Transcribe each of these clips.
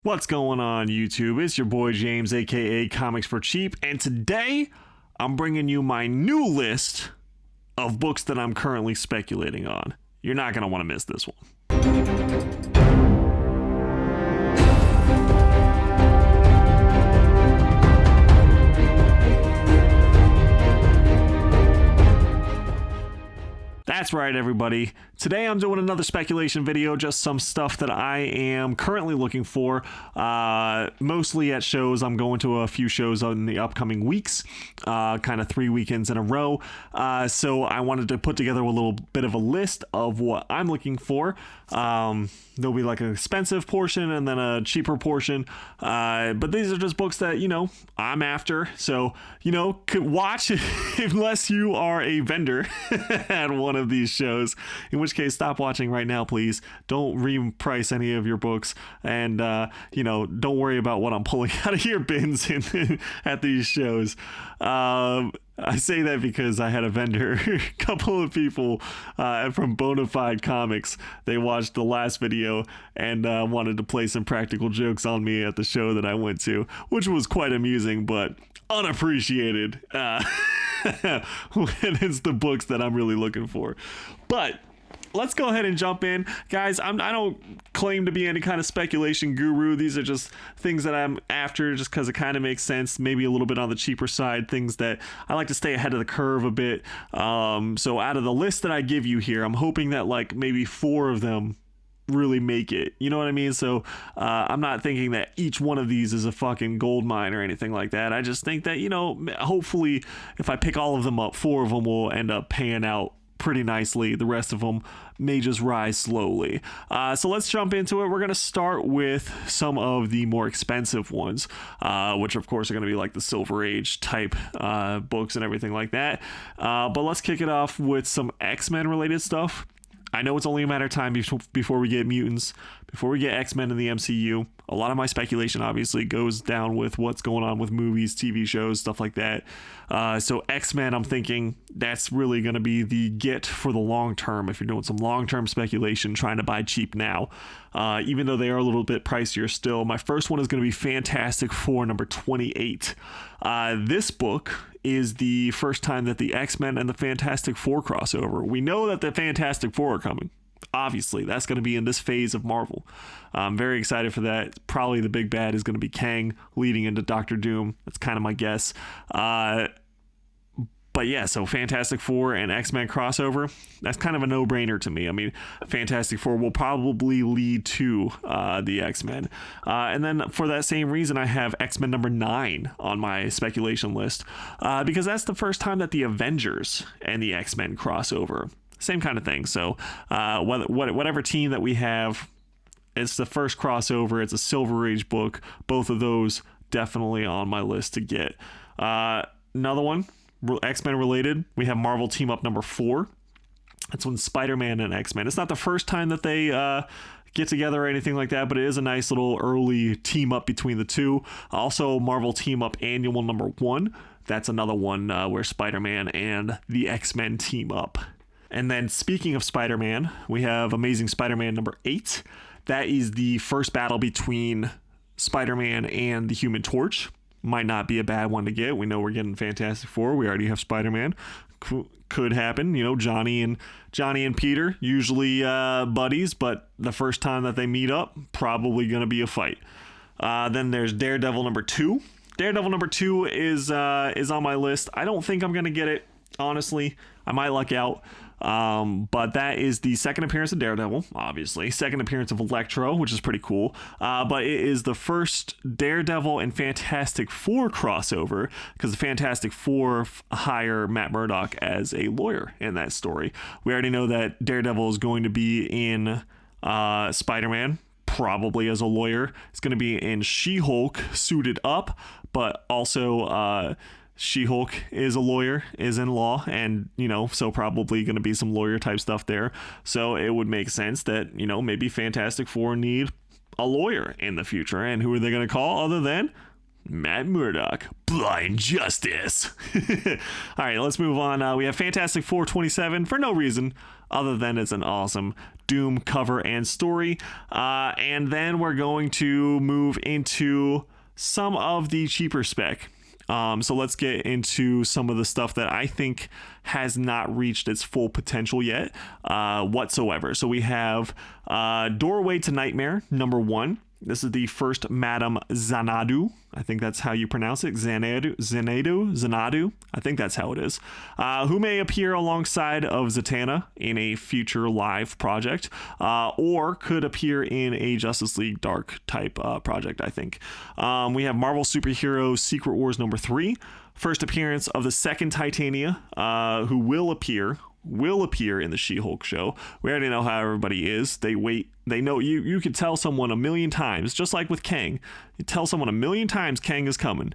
What's going on, YouTube? It's your boy James, aka Comics for Cheap, and today I'm bringing you my new list of books that I'm currently speculating on. You're not going to want to miss this one. That's right, everybody. Today I'm doing another speculation video, just some stuff that I am currently looking for, mostly at shows. I'm going to a few shows in the upcoming weeks, kind of 3 weekends in a row. So I wanted to put together a little bit of a list of what I'm looking for. There'll be like an expensive portion and then a cheaper portion. But these are just books that, I'm after. So, could watch unless you are a vendor at one of these shows, in which case stop watching right now, please. Don't reprice any of your books, and don't worry about what I'm pulling out of your bins at these shows. I say that because I had a vendor, a couple of people from Bonafide Comics. They watched the last video and wanted to play some practical jokes on me at the show that I went to, which was quite amusing, but unappreciated when it's the books that I'm really looking for. But let's go ahead and jump in, guys. I don't claim to be any kind of speculation guru. These are just things that I'm after just because it kind of makes sense, maybe a little bit on the cheaper side, things that I like to stay ahead of the curve a bit. So out of the list that I give you here, I'm hoping that like maybe 4 of them really make it, you know what I mean? So I'm not thinking that each one of these is a fucking gold mine or anything like that. I just think that, hopefully if I pick all of them up, 4 of them will end up paying out pretty nicely. The rest of them may just rise slowly. So let's jump into it. We're going to start with some of the more expensive ones, which of course are going to be like the Silver Age type books and everything like that. But let's kick it off with some X-Men related stuff. I know it's only a matter of time before we get mutants, before we get X-Men in the MCU. A lot of my speculation obviously goes down with what's going on with movies, TV shows, stuff like that. So X-Men, I'm thinking that's really going to be the get for the long term if you're doing some long-term speculation, trying to buy cheap now. Even though they are a little bit pricier still. My first one is going to be Fantastic Four number 28. This book is the first time that the X-Men and the Fantastic Four crossover. We know that the Fantastic Four are coming. Obviously, that's going to be in this phase of Marvel. I'm very excited for that. Probably the big bad is going to be Kang leading into Doctor Doom. That's kind of my guess. But yeah, so Fantastic Four and X-Men crossover, that's kind of a no-brainer to me. I mean, Fantastic Four will probably lead to the X-Men. And then for that same reason, I have X-Men number 9 on my speculation list, because that's the first time that the Avengers and the X-Men crossover. Same kind of thing. So whatever team that we have, it's the first crossover. It's a Silver Age book. Both of those definitely on my list to get. Another one, X-Men related, we have Marvel Team Up number 4. That's when Spider-Man and X-Men. It's not the first time that they get together or anything like that, but it is a nice little early team up between the two. Also, Marvel Team Up Annual number 1. That's another one where Spider-Man and the X-Men team up. And then speaking of Spider-Man, we have Amazing Spider-Man number 8. That is the first battle between Spider-Man and the Human Torch. Might not be a bad one to get. We know we're getting Fantastic Four. We already have Spider-Man. Could happen. Johnny and Peter, usually buddies, but the first time that they meet up, probably going to be a fight. Then there's Daredevil number 2. Daredevil number 2 is on my list. I don't think I'm going to get it, honestly. I might luck out. But that is the second appearance of Daredevil, obviously. Second appearance of Electro, which is pretty cool. But it is the first Daredevil and Fantastic Four crossover, because the Fantastic Four hire Matt Murdock as a lawyer in that story. We already know that Daredevil is going to be in Spider-Man, probably as a lawyer. It's going to be in She-Hulk suited up, but also She-Hulk is a lawyer, is in law, and, so probably going to be some lawyer type stuff there. So it would make sense that, maybe Fantastic Four need a lawyer in the future. And who are they going to call other than Matt Murdock, Blind Justice. All right, let's move on. We have Fantastic Four 27 for no reason other than it's an awesome Doom cover and story. And then we're going to move into some of the cheaper spec. So let's get into some of the stuff that I think has not reached its full potential yet whatsoever. So we have Doorway to Nightmare, #1. This is the first Madame Xanadu. I think that's how you pronounce it. Xanadu. I think that's how it is. Who may appear alongside of Zatanna in a future live project, or could appear in a Justice League Dark type project, I think. We have Marvel Superheroes Secret Wars #3. First appearance of the second Titania, who will appear in the She-Hulk show. We already know how everybody is. They know you could tell someone a million times, just like with Kang. You tell someone a million times Kang is coming,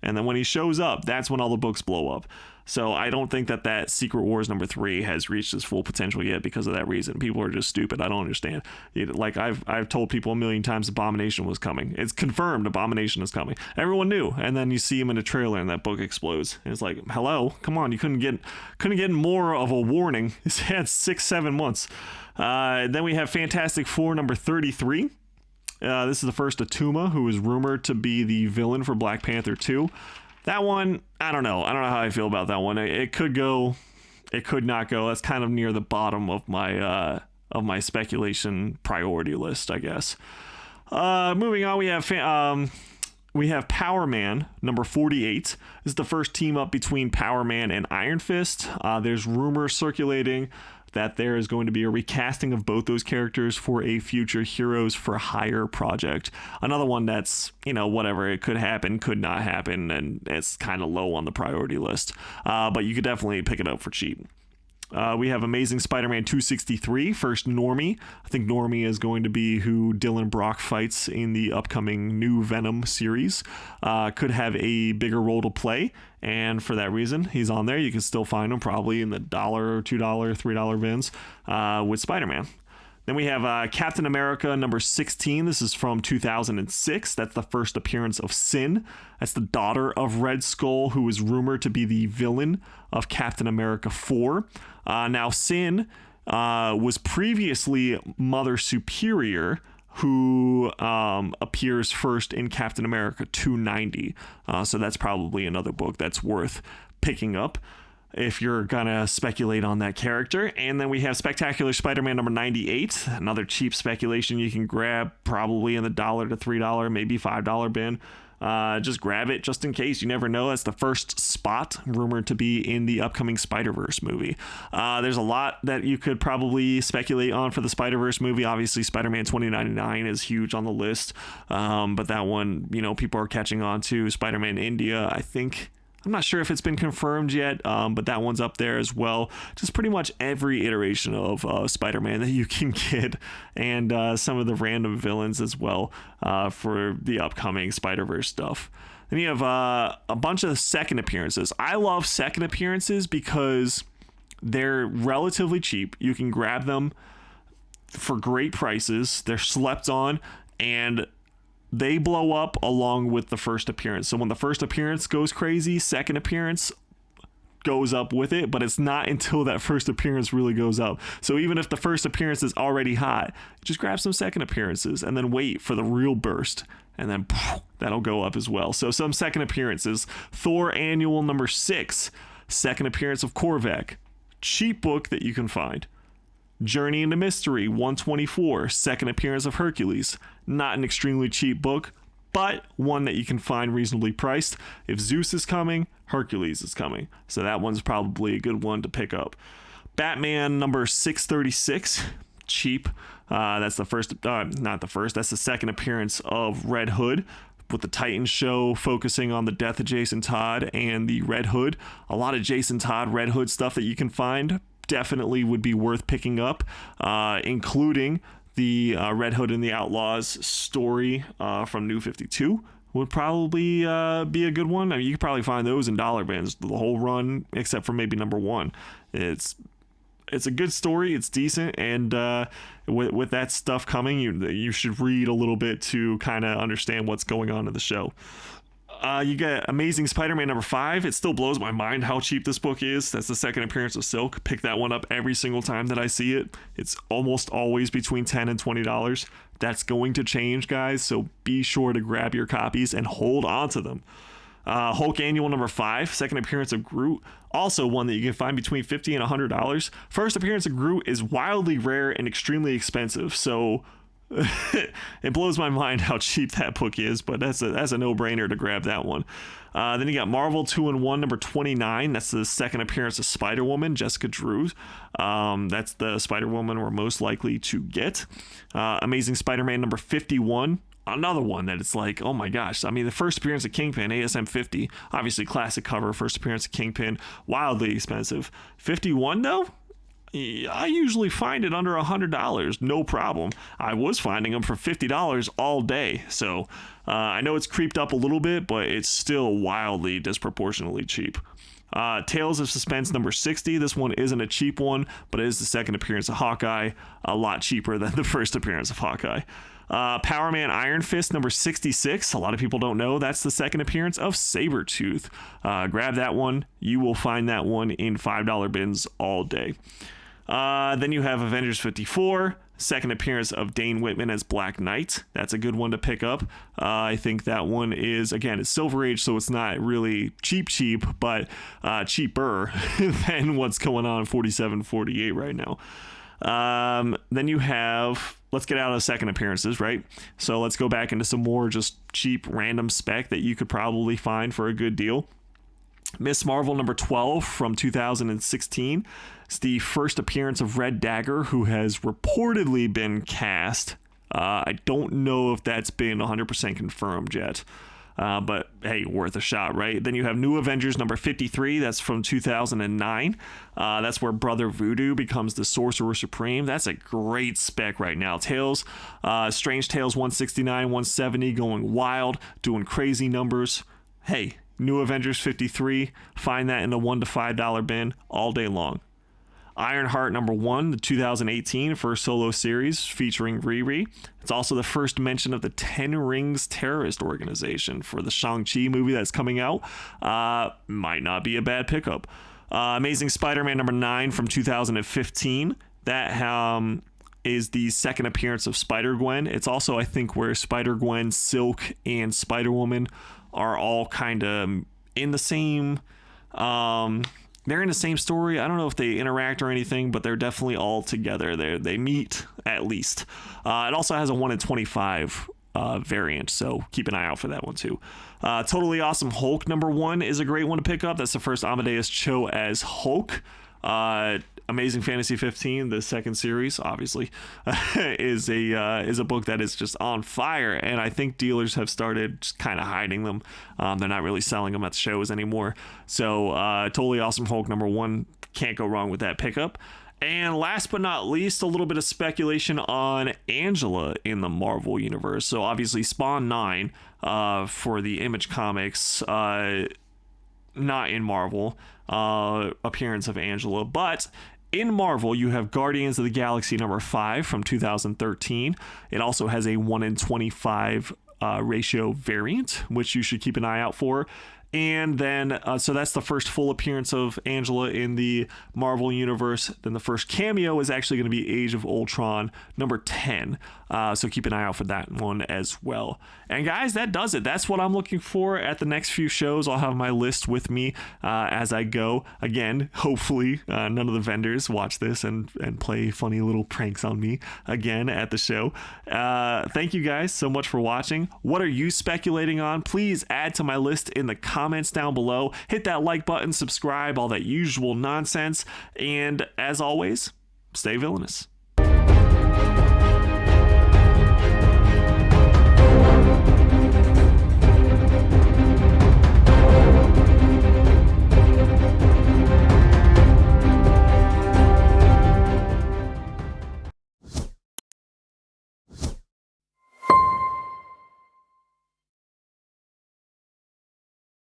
and then when he shows up, that's when all the books blow up. So I don't think that Secret Wars #3 has reached its full potential yet because of that reason. People are just stupid. I don't understand. Like I've told people a million times Abomination was coming. It's confirmed Abomination is coming. Everyone knew, and then you see him in a trailer and that book explodes. And it's like, hello, come on, you couldn't get more of a warning. It's had 6-7 months. Then we have Fantastic Four #33. This is the first Atuma, who is rumored to be the villain for Black Panther 2. That one, I don't know how I feel about that one. It could go, it could not go. That's kind of near the bottom of my speculation priority list, I guess. Moving on, we have Power Man #48. This is the first team up between Power Man and Iron Fist. There's rumors circulating that there is going to be a recasting of both those characters for a future Heroes for Hire project. Another one that's, whatever, it could happen, could not happen, and it's kind of low on the priority list. But you could definitely pick it up for cheap. We have Amazing Spider-Man 263, first Normie. I think Normie is going to be who Dylan Brock fights in the upcoming new Venom series. Could have a bigger role to play, and for that reason, he's on there. You can still find him probably in the $1, $2, $3 bins with Spider-Man. Then we have Captain America #16. This is from 2006. That's the first appearance of Sin. That's the daughter of Red Skull, who is rumored to be the villain of Captain America 4. Now, Sin was previously Mother Superior, who appears first in Captain America 290. So that's probably another book that's worth picking up if you're gonna speculate on that character. And then we have Spectacular Spider-Man #98, another cheap speculation you can grab probably in the $1 to $3, maybe $5 bin. Just grab it just in case. You never know. That's the first spot rumored to be in the upcoming Spider-Verse movie. There's a lot that you could probably speculate on for the Spider-Verse movie. Obviously, Spider-Man 2099 is huge on the list, but that one, people are catching on to. Spider-Man India, I think. I'm not sure if it's been confirmed yet, but that one's up there as well. Just pretty much every iteration of Spider-Man that you can get, and some of the random villains as well for the upcoming Spider-Verse stuff. Then you have a bunch of second appearances. I love second appearances because they're relatively cheap. You can grab them for great prices. They're slept on, and they blow up along with the first appearance. So when the first appearance goes crazy, second appearance goes up with it, but it's not until that first appearance really goes up. So even if the first appearance is already hot, just grab some second appearances and then wait for the real burst, and then that'll go up as well. So some second appearances. Thor Annual #6, second appearance of Korvac. Cheap book that you can find. Journey into Mystery 124, second appearance of Hercules. Not an extremely cheap book, but one that you can find reasonably priced. If Zeus is coming, Hercules is coming. So that one's probably a good one to pick up. Batman #636, cheap. That's the first, not the first, that's the second appearance of Red Hood, with the Titan show focusing on the death of Jason Todd and the Red Hood. A lot of Jason Todd, Red Hood stuff that you can find definitely would be worth picking up, including the Red Hood and the Outlaws story from New 52 would probably be a good one. I mean, you could probably find those in dollar bins, the whole run, except for maybe #1. It's a good story. It's decent, and with that stuff coming, you should read a little bit to kind of understand what's going on in the show. You get Amazing Spider-Man number 5. It still blows my mind how cheap this book is. That's the second appearance of Silk. Pick that one up every single time that I see it. It's almost always between $10 and $20. That's going to change, guys, so be sure to grab your copies and hold on to them. Hulk Annual number 5, second appearance of Groot, also one that you can find between $50 and $100. First appearance of Groot is wildly rare and extremely expensive, so it blows my mind how cheap that book is, but that's a no-brainer to grab that one. Then you got Marvel 2-in-1 number 29. That's the second appearance of Spider-Woman, Jessica Drew. That's the Spider-Woman we're most likely to get. Amazing Spider-Man number 51. Another one that it's like, oh my gosh. I mean, the first appearance of Kingpin, ASM 50. Obviously, classic cover, first appearance of Kingpin. Wildly expensive. 51, though? I usually find it under $100, no problem. I was finding them for $50 all day, so I know it's creeped up a little bit, but it's still wildly disproportionately cheap. Tales of Suspense number 60. This one isn't a cheap one, but it is the second appearance of Hawkeye, a lot cheaper than the first appearance of Hawkeye. Power Man Iron Fist number 66. A lot of people don't know that's the second appearance of Sabretooth. Grab that one. You will find that one in $5 bins all day. Then you have Avengers 54, second appearance of Dane Whitman as Black Knight. That's a good one to pick up. I think that one is, again, it's Silver Age, so it's not really cheap, but cheaper than what's going on 47-48 right now. Then you have, let's get out of the second appearances, right? So let's go back into some more just cheap random spec that you could probably find for a good deal. Miss Marvel number 12 from 2016. It's the first appearance of Red Dagger, who has reportedly been cast. I don't know if that's been 100% confirmed yet. But hey, worth a shot, right? Then you have New Avengers number 53. That's from 2009. That's where Brother Voodoo becomes the Sorcerer Supreme. That's a great spec right now. Tales, Strange Tales 169, 170, going wild, doing crazy numbers. Hey, New Avengers 53, find that in the $1 to $5 bin all day long. Ironheart number 1, the 2018 first solo series featuring Riri. It's also the first mention of the Ten Rings terrorist organization for the Shang-Chi movie that's coming out. Might not be a bad pickup. Amazing Spider-Man number 9 from 2015. That is the second appearance of Spider-Gwen. It's also, I think, where Spider-Gwen, Silk, and Spider-Woman are all kind of in the same... they're in the same story. I don't know if they interact or anything, but they're definitely all together. They meet, at least. It also has a 1 in 25 variant, so keep an eye out for that one too. Totally Awesome Hulk number 1 is a great one to pick up. That's the first Amadeus Cho as Hulk. Amazing Fantasy 15, the second series, obviously, is a book that is just on fire, and I think dealers have started just kind of hiding them. They're not really selling them at the shows anymore. So Totally Awesome Hulk number 1, can't go wrong with that pickup. And last but not least, a little bit of speculation on Angela in the Marvel Universe. So obviously Spawn 9 for the Image Comics, not in Marvel, appearance of Angela, but in Marvel, you have Guardians of the Galaxy number 5 from 2013. It also has a 1 in 25 ratio variant, which you should keep an eye out for. And then, so that's the first full appearance of Angela in the Marvel Universe. Then the first cameo is actually going to be Age of Ultron number 10. So keep an eye out for that one as well. And guys, that does it. That's what I'm looking for at the next few shows. I'll have my list with me as I go. Again, hopefully none of the vendors watch this and play funny little pranks on me again at the show. Thank you guys so much for watching. What are you speculating on? Please add to my list in the comments down below. Hit that like button, subscribe, all that usual nonsense. And as always, stay villainous.